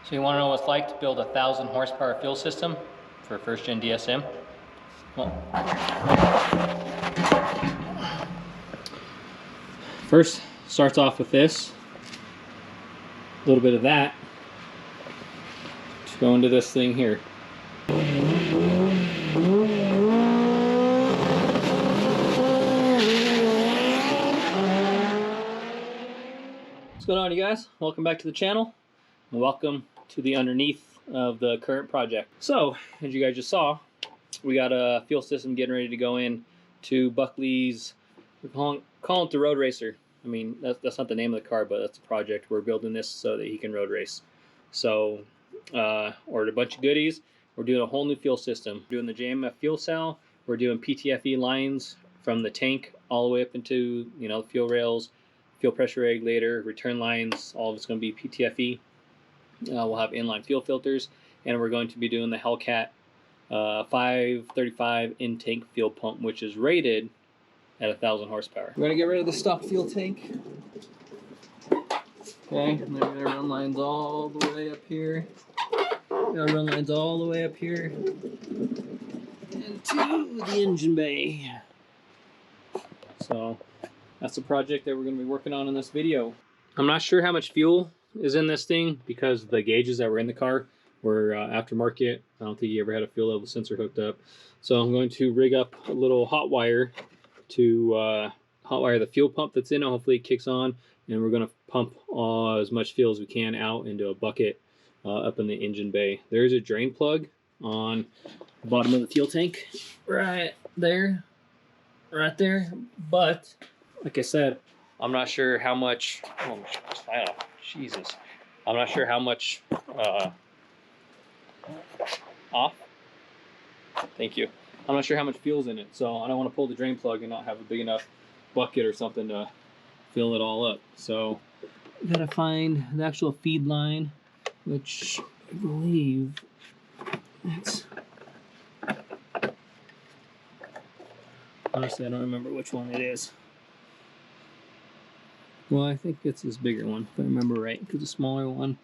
So you want to know what it's like to build a 1,000 horsepower fuel system for a first gen DSM? Well, first starts off with this, a little bit of that, to go into this thing here. What's going on, you guys? Welcome back to the channel, and welcome to the underneath of the current project. So, as you guys just saw, we got a fuel system getting ready to go in to Buckley's, we're calling it the Road Racer. I mean, that's not the name of the car, but that's the project. We're building this so that he can road race. So, ordered a bunch of goodies. We're doing a whole new fuel system. We're doing the JMF fuel cell. We're doing PTFE lines from the tank all the way up into, you know, fuel rails, fuel pressure regulator, return lines. All of it's going to be PTFE. We'll have inline fuel filters, and we're going to be doing the Hellcat 535 in-tank fuel pump, which is rated at 1,000 horsepower. We're going to get rid of the stock fuel tank. Okay, and then we're going to run lines all the way up here. We're going to run lines all the way up here into the engine bay. So that's the project that we're going to be working on in this video. I'm not sure how much fuel is in this thing because the gauges that were in the car were aftermarket. I don't think he ever had a fuel level sensor hooked up. So I'm going to rig up a little hot wire to hot wire the fuel pump that's in it. Hopefully it kicks on, and we're going to pump as much fuel as we can out into a bucket up in the engine bay. There's a drain plug on the bottom of the fuel tank right there, but like I said, I'm not sure how much, oh, I don't know, Jesus. I'm not sure how much off. Thank you. I'm not sure how much fuel's in it, so I don't want to pull the drain plug and not have a big enough bucket or something to fill it all up. So we gotta find the actual feed line, which I believe it's, honestly I don't remember which one it is. Well, I think it's this bigger one, if I remember right, because the smaller one.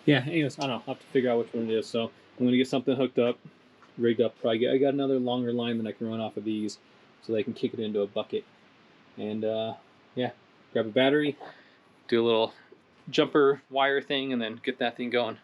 Yeah, anyways, I don't know. I'll have to figure out which one it is. So I'm going to get something hooked up, rigged up. I got another longer line that I can run off of these so they can kick it into a bucket. And yeah, grab a battery, do a little jumper wire thing, and then get that thing going.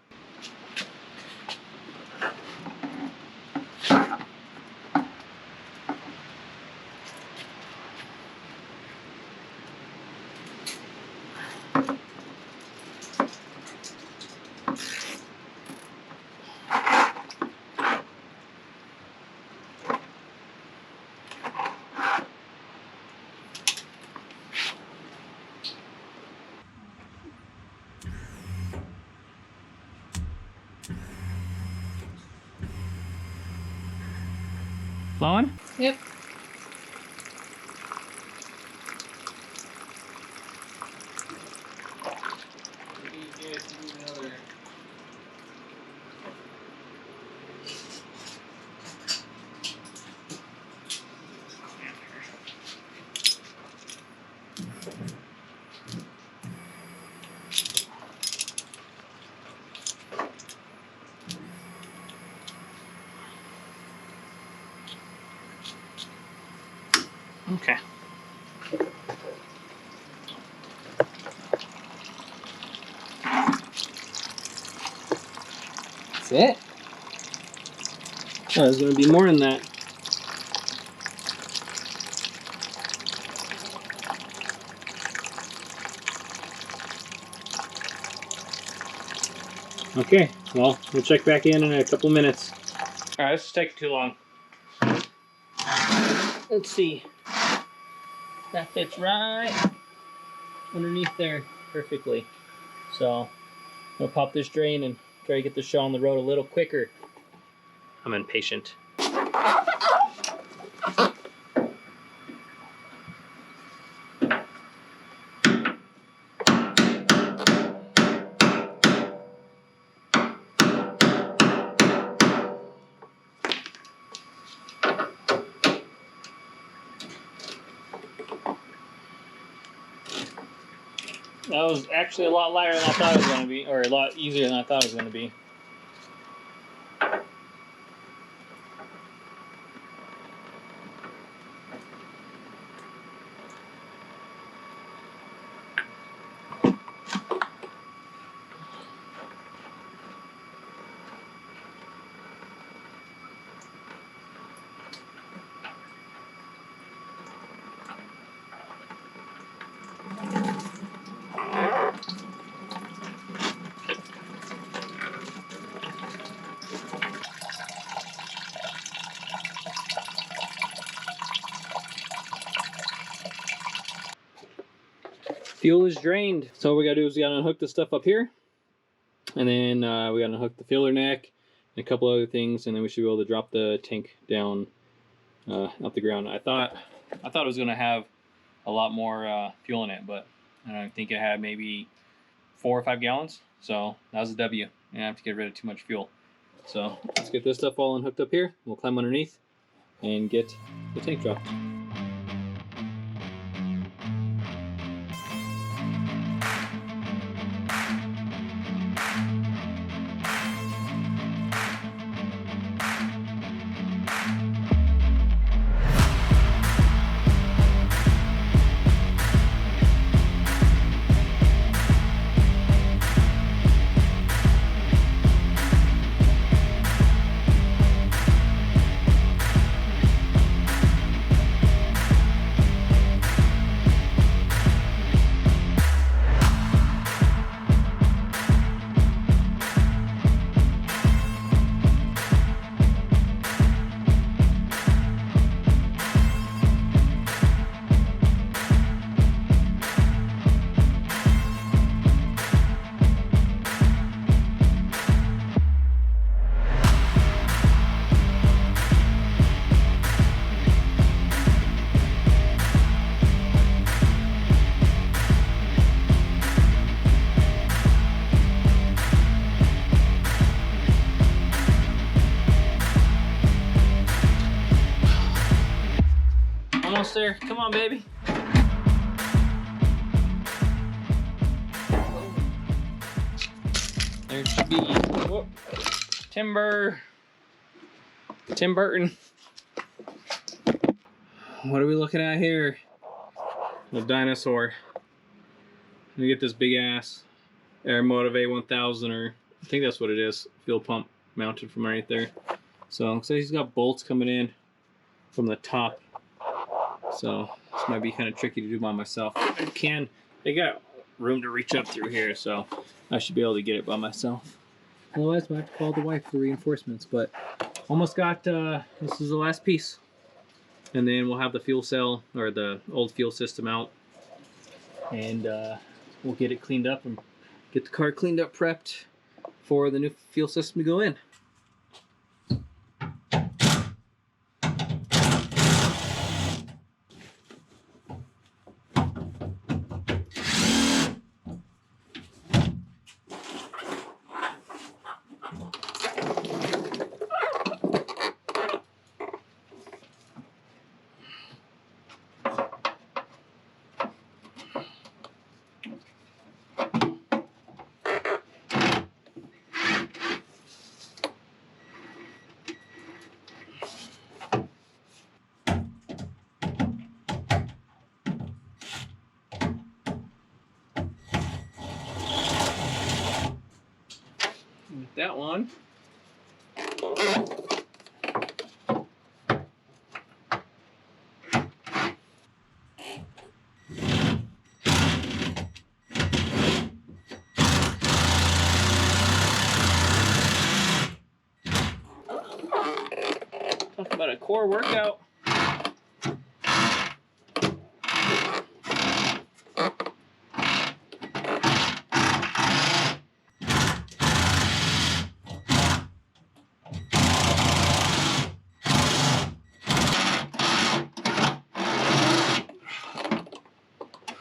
Flowing? Yep. Okay. That's it? Oh, there's going to be more in that. Okay, well, we'll check back in a couple minutes. All right, this is taking too long. Let's see. That fits right underneath there perfectly. So I'll pop this drain and try to get this show on the road a little quicker. I'm impatient. That was actually a lot lighter than I thought it was going to be, or a lot easier than I thought it was going to be. Fuel is drained, so what we gotta do is we gotta unhook the stuff up here, and then we gotta unhook the filler neck and a couple other things, and then we should be able to drop the tank down out the ground. I thought it was gonna have a lot more fuel in it, but I think it had maybe 4 or 5 gallons. So that was a W. And I have to get rid of too much fuel. So let's get this stuff all unhooked up here. We'll climb underneath and get the tank dropped. Almost there. Come on, baby. There should be whoop, timber. Tim Burton. What are we looking at here? A dinosaur. Let me get this big ass Air Motive A1000, or I think that's what it is. Fuel pump mounted from right there. So looks like he's got bolts coming in from the top. So this might be kind of tricky to do by myself. They got room to reach up through here, so I should be able to get it by myself. Otherwise, I have to call the wife for reinforcements, but almost got, this is the last piece. And then we'll have the fuel cell, or the old fuel system out, and we'll get it cleaned up and get the car cleaned up, prepped for the new fuel system to go in. That one. Talk about a core workout.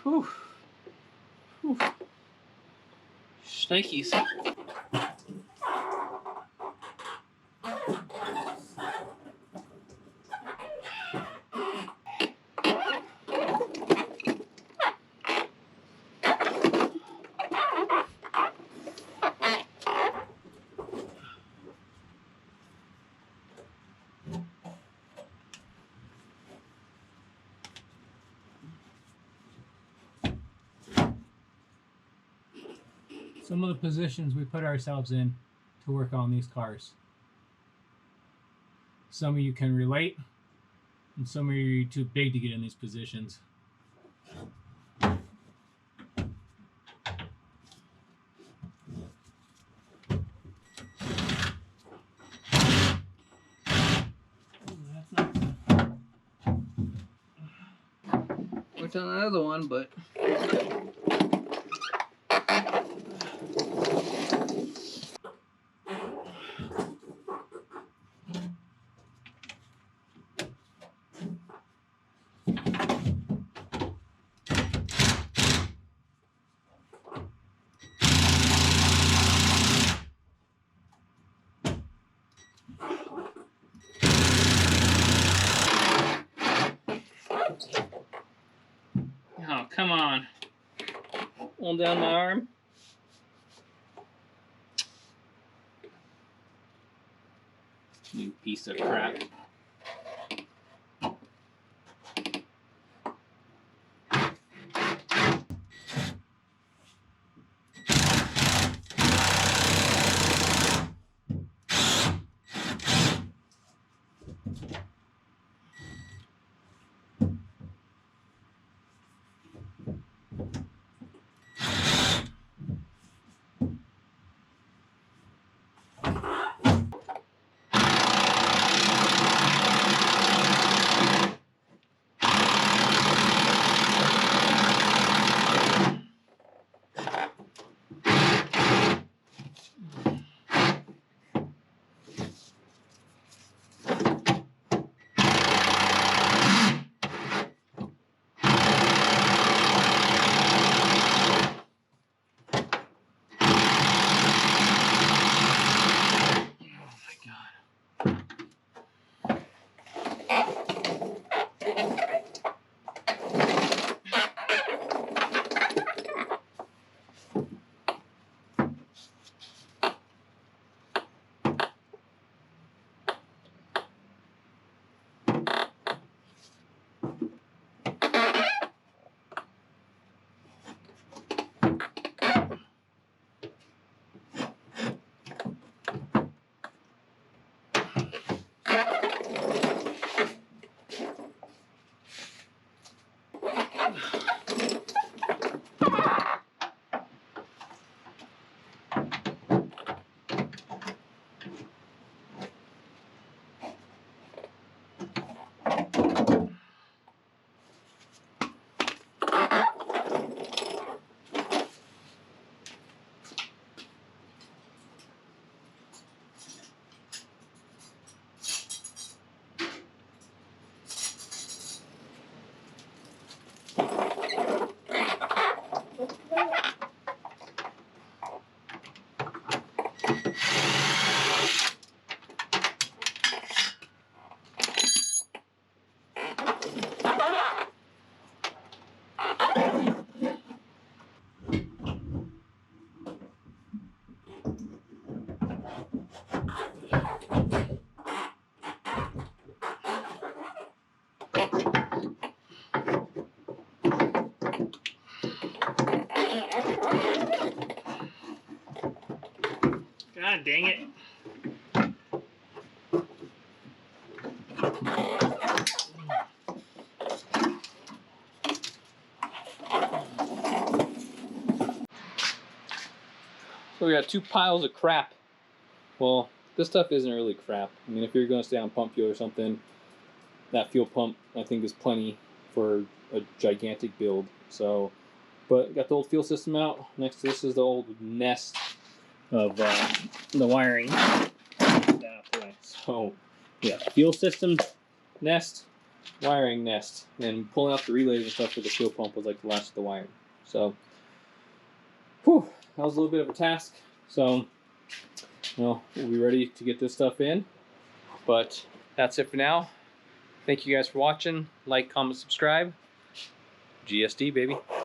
Whew. Whew. Shnikes. some of the positions we put ourselves in to work on these cars. Some of you can relate, and some of you are too big to get in these positions. Worked on another one, but oh, come on. Hold down my arm. You piece of crap. God dang it. So we got two piles of crap. Well, this stuff isn't really crap. I mean, if you're going to stay on pump fuel or something, that fuel pump I think is plenty for a gigantic build. So, but got the old fuel system out. Next to this is the old nest of the wiring. So, yeah, fuel system nest, wiring nest, and pulling out the relays and stuff for the fuel pump was like the last of the wiring. So, whew, that was a little bit of a task. So, well, we'll be ready to get this stuff in. But that's it for now. Thank you guys for watching. Like, comment, subscribe. GSD, baby.